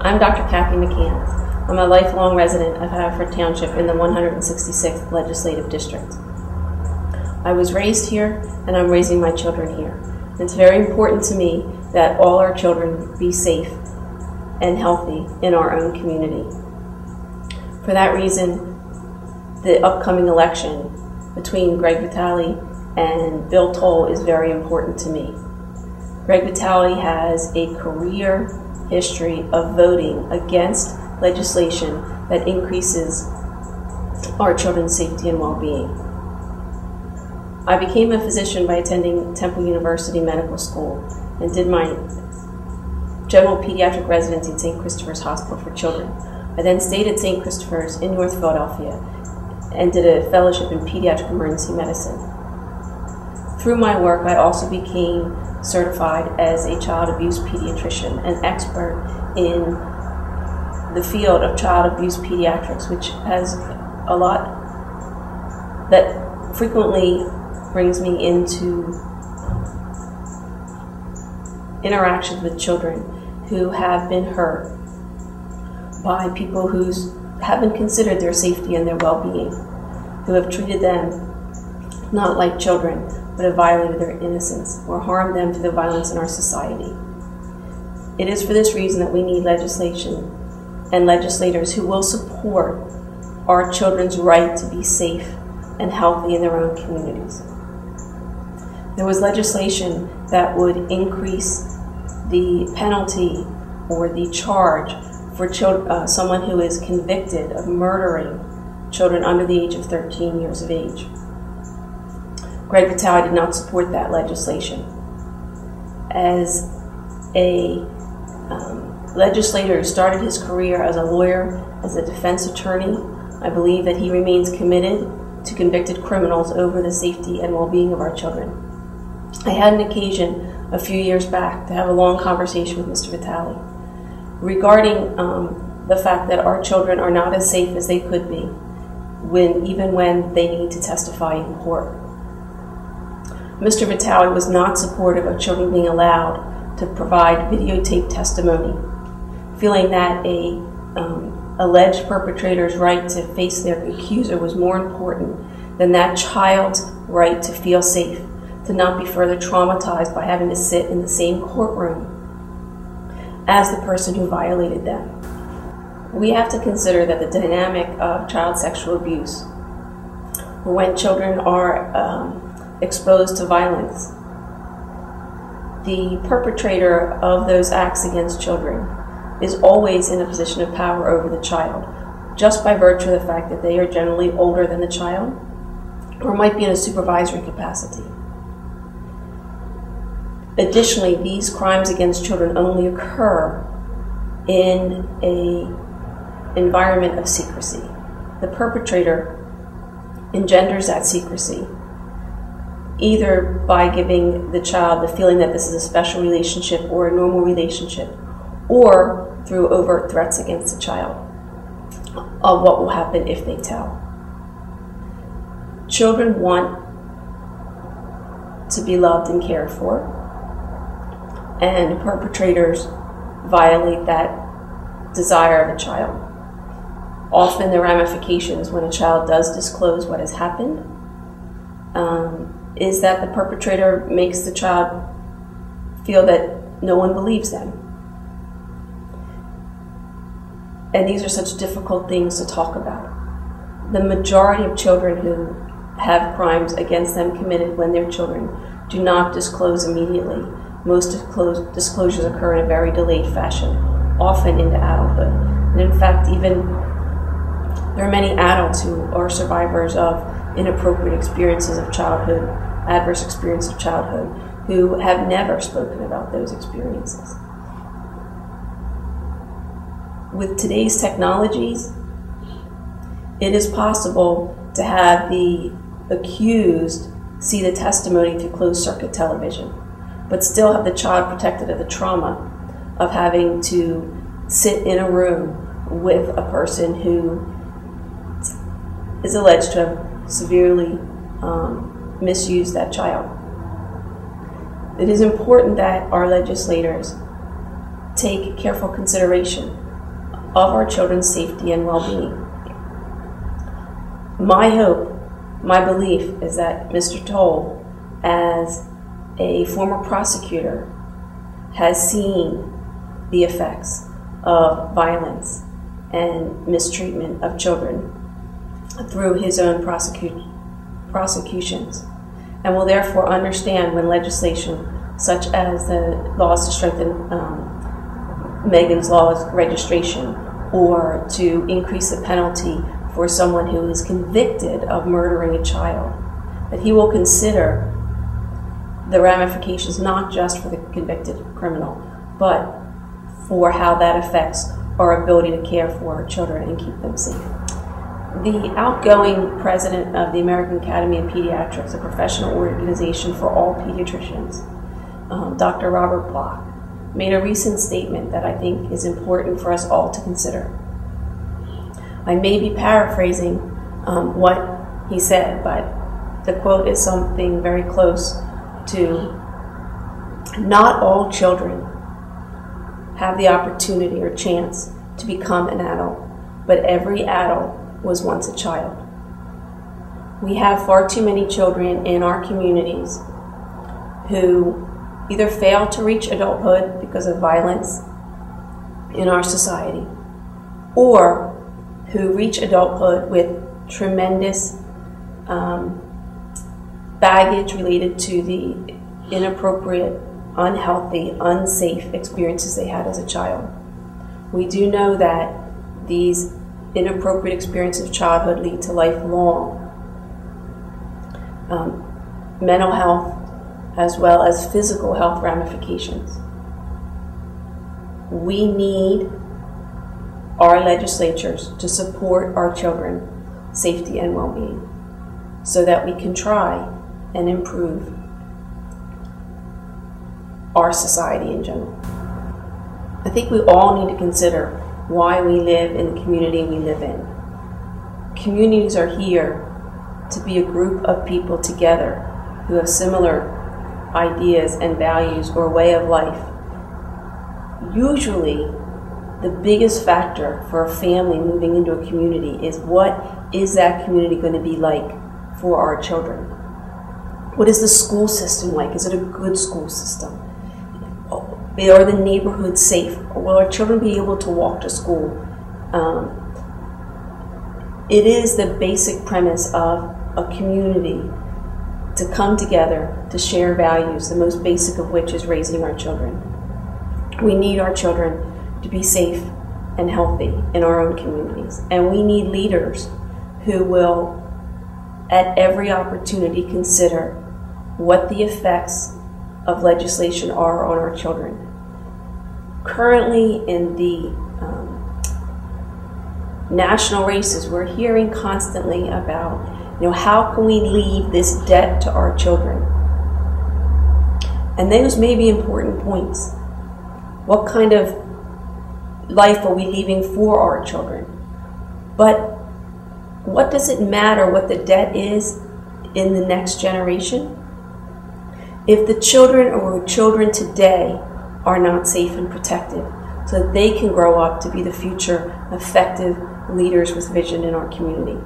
I'm Dr. Kathie McCans. I'm a lifelong resident of Haverford Township in the 166th Legislative District. I was raised here and I'm raising my children here. It's very important to me that all our children be safe and healthy in our own community. For that reason, the upcoming election between Greg Vitalli and Bill Toal is very important to me. Greg Vitalli has a career history of voting against legislation that increases our children's safety and well-being. I became a physician by attending Temple University Medical School and did my general pediatric residency at St. Christopher's Hospital for Children. I then stayed at St. Christopher's in North Philadelphia and did a fellowship in pediatric emergency medicine. Through my work, I also became certified as a child abuse pediatrician, an expert in the field of child abuse pediatrics, which has a lot that frequently brings me into interactions with children who have been hurt by people who haven't considered their safety and their well-being, who have treated them not like children, but have violated their innocence or harmed them through the violence in our society. It is for this reason that we need legislation and legislators who will support our children's right to be safe and healthy in their own communities. There was legislation that would increase the penalty or the charge for someone who is convicted of murdering children under the age of 13 years of age. Greg Vitalli did not support that legislation. As a legislator who started his career as a lawyer, as a defense attorney, I believe that he remains committed to convicted criminals over the safety and well-being of our children. I had an occasion a few years back to have a long conversation with Mr. Vitali regarding the fact that our children are not as safe as they could be even when they need to testify in court. Mr. Vitali was not supportive of children being allowed to provide videotape testimony, feeling that an alleged perpetrator's right to face their accuser was more important than that child's right to feel safe, to not be further traumatized by having to sit in the same courtroom as the person who violated them. We have to consider that the dynamic of child sexual abuse, when children are exposed to violence, the perpetrator of those acts against children is always in a position of power over the child, just by virtue of the fact that they are generally older than the child or might be in a supervisory capacity. Additionally, these crimes against children only occur in an environment of secrecy. The perpetrator engenders that secrecy either by giving the child the feeling that this is a special relationship or a normal relationship, or through overt threats against the child of what will happen if they tell. Children want to be loved and cared for, and perpetrators violate that desire of a child. Often the ramifications when a child does disclose what has happened is that the perpetrator makes the child feel that no one believes them. And these are such difficult things to talk about. The majority of children who have crimes against them committed when they're children do not disclose immediately. Most disclosures occur in a very delayed fashion, often into adulthood. And in fact, even there are many adults who are survivors of inappropriate experiences of childhood, adverse experience of childhood, who have never spoken about those experiences. With today's technologies, it is possible to have the accused see the testimony through closed-circuit television, but still have the child protected of the trauma of having to sit in a room with a person who is alleged to have severely misused that child. It is important that our legislators take careful consideration of our children's safety and well-being. My hope, my belief is that Mr. Toal, as a former prosecutor, has seen the effects of violence and mistreatment of children through his own prosecutions, and will therefore understand when legislation such as the laws to strengthen Megan's Law's registration, or to increase the penalty for someone who is convicted of murdering a child, that he will consider the ramifications not just for the convicted criminal, but for how that affects our ability to care for our children and keep them safe. The outgoing president of the American Academy of Pediatrics, a professional organization for all pediatricians, Dr. Robert Block, made a recent statement that I think is important for us all to consider. I may be paraphrasing what he said, but the quote is something very close to: not all children have the opportunity or chance to become an adult, but every adult was once a child. We have far too many children in our communities who either fail to reach adulthood because of violence in our society, or who reach adulthood with tremendous baggage related to the inappropriate, unhealthy, unsafe experiences they had as a child. We do know that these inappropriate experiences of childhood lead to lifelong mental health as well as physical health ramifications. We need our legislatures to support our children's safety and well-being so that we can try and improve our society in general. I think we all need to consider why we live in the community we live in. Communities are here to be a group of people together who have similar ideas and values or way of life. Usually, the biggest factor for a family moving into a community is what is that community going to be like for our children? What is the school system like? Is it a good school system? Are the neighborhoods safe? Will our children be able to walk to school? It is the basic premise of a community to come together to share values, the most basic of which is raising our children. We need our children to be safe and healthy in our own communities, and we need leaders who will, at every opportunity, consider what the effects of legislation are on our children. Currently, in the national races, we're hearing constantly about, how can we leave this debt to our children? And those may be important points. What kind of life are we leaving for our children? But what does it matter what the debt is in the next generation if the children today are not safe and protected, so that they can grow up to be the future effective leaders with vision in our community?